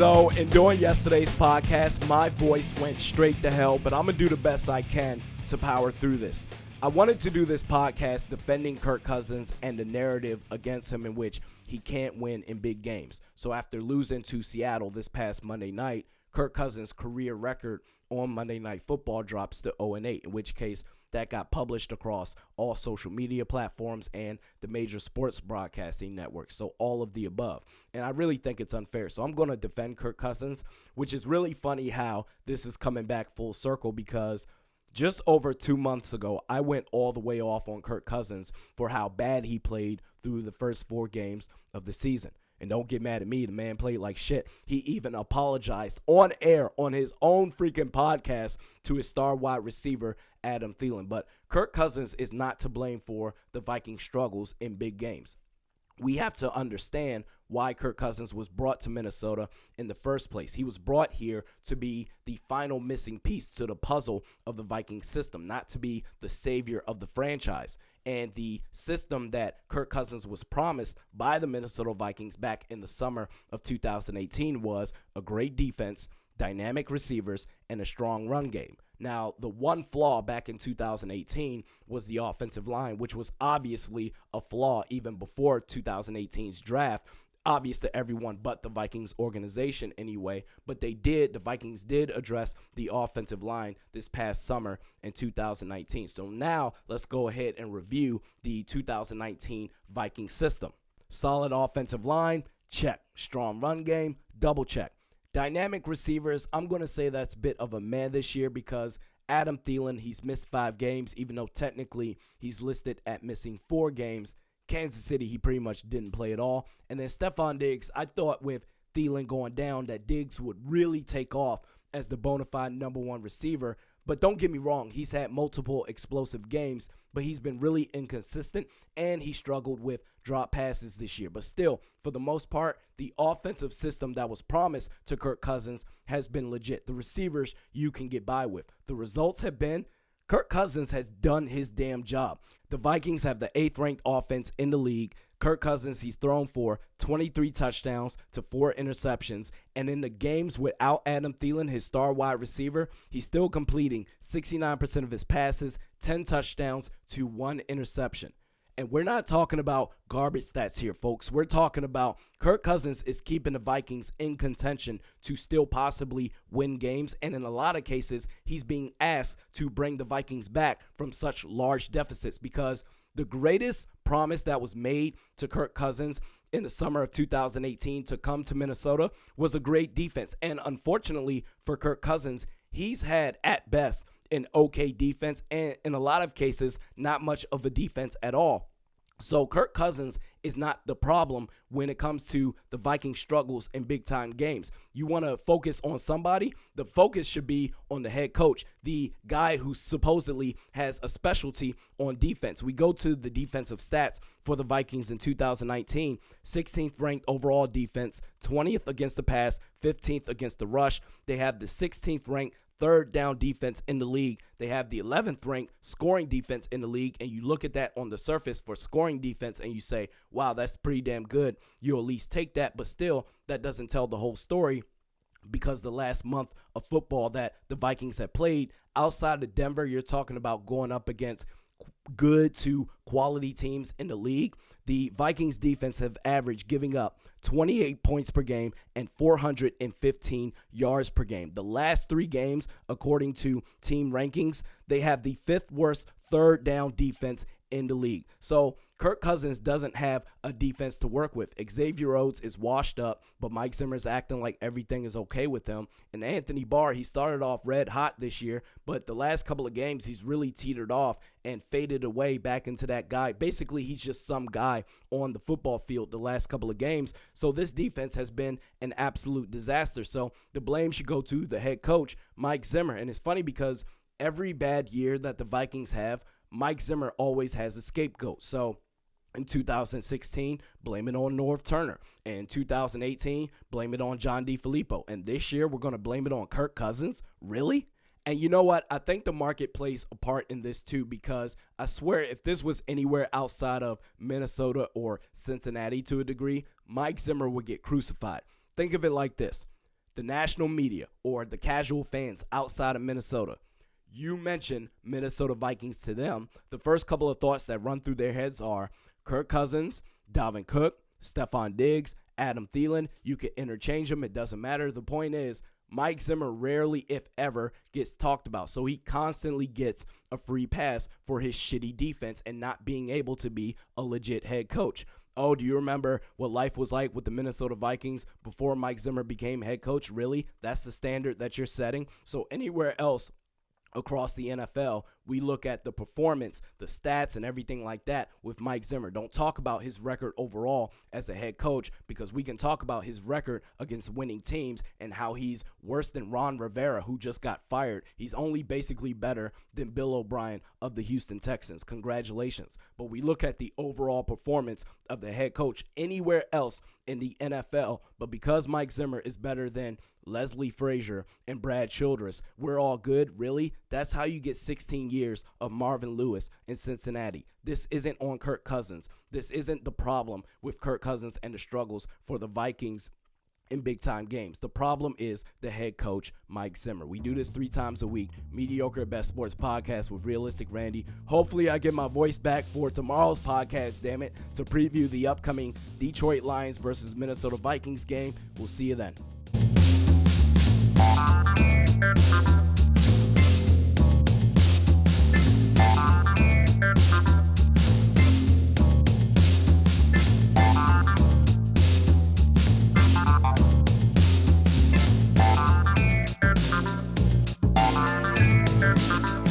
So, in doing yesterday's podcast, my voice went straight to hell, but I'm going to do the best I can to power through this. I wanted to do this podcast defending Kirk Cousins and the narrative against him in which he can't win in big games. So, after losing to Seattle this past Monday night, Kirk Cousins' career record on Monday Night Football drops to 0-8, in which case that got published across all social media platforms and the major sports broadcasting networks, so all of the above. And I really think it's unfair. So I'm going to defend Kirk Cousins, which is really funny how this is coming back full circle because just over 2 months ago, I went all the way off on Kirk Cousins for how bad he played through the first 4 games of the season. And don't get mad at me, the man played like shit. He even apologized on air on his own freaking podcast to his star wide receiver, Adam Thielen. But Kirk Cousins is not to blame for the Vikings' struggles in big games. We have to understand why Kirk Cousins was brought to Minnesota in the first place. He was brought here to be the final missing piece to the puzzle of the Viking system, not to be the savior of the franchise. And the system that Kirk Cousins was promised by the Minnesota Vikings back in the summer of 2018 was a great defense, dynamic receivers, and a strong run game. Now, the one flaw back in 2018 was the offensive line, which was obviously a flaw even before 2018's draft. Obvious to everyone but the Vikings organization anyway, but the Vikings did address the offensive line this past summer in 2019. So now let's go ahead and review the 2019 Viking system. Solid offensive line, check. Strong run game, double check. Dynamic receivers, I'm going to say that's a bit of a meh this year because Adam Thielen, he's missed 5 games, even though technically he's listed at missing 4 games. Kansas City, he pretty much didn't play at all. And then Stephon Diggs, I thought with Thielen going down that Diggs would really take off as the bona fide number 1 receiver. But don't get me wrong, he's had multiple explosive games, but he's been really inconsistent, and he struggled with drop passes this year. But still, for the most part, the offensive system that was promised to Kirk Cousins has been legit. The receivers you can get by with. The results have been Kirk Cousins has done his damn job. The Vikings have the 8th ranked offense in the league. Kirk Cousins, he's thrown for 23 touchdowns to 4 interceptions. And in the games without Adam Thielen, his star wide receiver, he's still completing 69% of his passes, 10 touchdowns to 1 interception. And we're not talking about garbage stats here, folks. We're talking about Kirk Cousins is keeping the Vikings in contention to still possibly win games. And in a lot of cases, he's being asked to bring the Vikings back from such large deficits because the greatest promise that was made to Kirk Cousins in the summer of 2018 to come to Minnesota was a great defense. And unfortunately for Kirk Cousins, he's had at best an okay defense and in a lot of cases, not much of a defense at all. So Kirk Cousins is not the problem when it comes to the Viking struggles in big-time games. You want to focus on somebody? The focus should be on the head coach, the guy who supposedly has a specialty on defense. We go to the defensive stats for the Vikings in 2019, 16th ranked overall defense, 20th against the pass, 15th against the rush. They have the 16th ranked third down defense in the league. They have the 11th ranked scoring defense in the league. And you look at that on the surface for scoring defense and you say, wow, that's pretty damn good. You'll at least take that. But still, that doesn't tell the whole story because the last month of football that the Vikings have played outside of Denver, you're talking about going up against good to quality teams in the league. The Vikings defense have averaged giving up 28 points per game and 415 yards per game. The last 3 games, according to team rankings, they have the 5th worst third down defense in the league. So Kirk Cousins doesn't have a defense to work with. Xavier Rhodes is washed up, but Mike Zimmer's acting like everything is okay with him. And Anthony Barr, he started off red hot this year, but the last couple of games, he's really teetered off and faded away back into that guy. Basically, he's just some guy on the football field the last couple of games. So this defense has been an absolute disaster. So the blame should go to the head coach, Mike Zimmer. And it's funny because every bad year that the Vikings have, Mike Zimmer always has a scapegoat. So in 2016, blame it on Norv Turner. In 2018, blame it on John DeFilippo. And this year, we're going to blame it on Kirk Cousins? Really? And you know what? I think the market plays a part in this too, because I swear if this was anywhere outside of Minnesota or Cincinnati to a degree, Mike Zimmer would get crucified. Think of it like this. the national media or the casual fans outside of Minnesota, you mention Minnesota Vikings to them, the first couple of thoughts that run through their heads are Kirk Cousins, Dalvin Cook, Stephon Diggs, Adam Thielen. You can interchange them. It doesn't matter. The point is, Mike Zimmer rarely, if ever, gets talked about. So he constantly gets a free pass for his shitty defense and not being able to be a legit head coach. Oh, do you remember what life was like with the Minnesota Vikings before Mike Zimmer became head coach? Really? That's the standard that you're setting? So anywhere else across the NFL, we look at the performance, the stats, and everything like that with Mike Zimmer. Don't talk about his record overall as a head coach, because we can talk about his record against winning teams and how he's worse than Ron Rivera, who just got fired. He's only basically better than Bill O'Brien of the Houston Texans. Congratulations. But we look at the overall performance of the head coach anywhere else in the NFL, but because Mike Zimmer is better than Leslie Frazier and Brad Childress, we're all good. Really? That's how you get 16 years of Marvin Lewis in Cincinnati. This isn't on Kirk Cousins. This isn't the problem with Kirk Cousins and the struggles for the Vikings in big-time games. The problem is the head coach, Mike Zimmer. We do this 3 times a week. Mediocre at Best Sports Podcast with Realistic Randy. Hopefully I get my voice back for tomorrow's podcast, damn it, to preview the upcoming Detroit Lions versus Minnesota Vikings game. We'll see you then.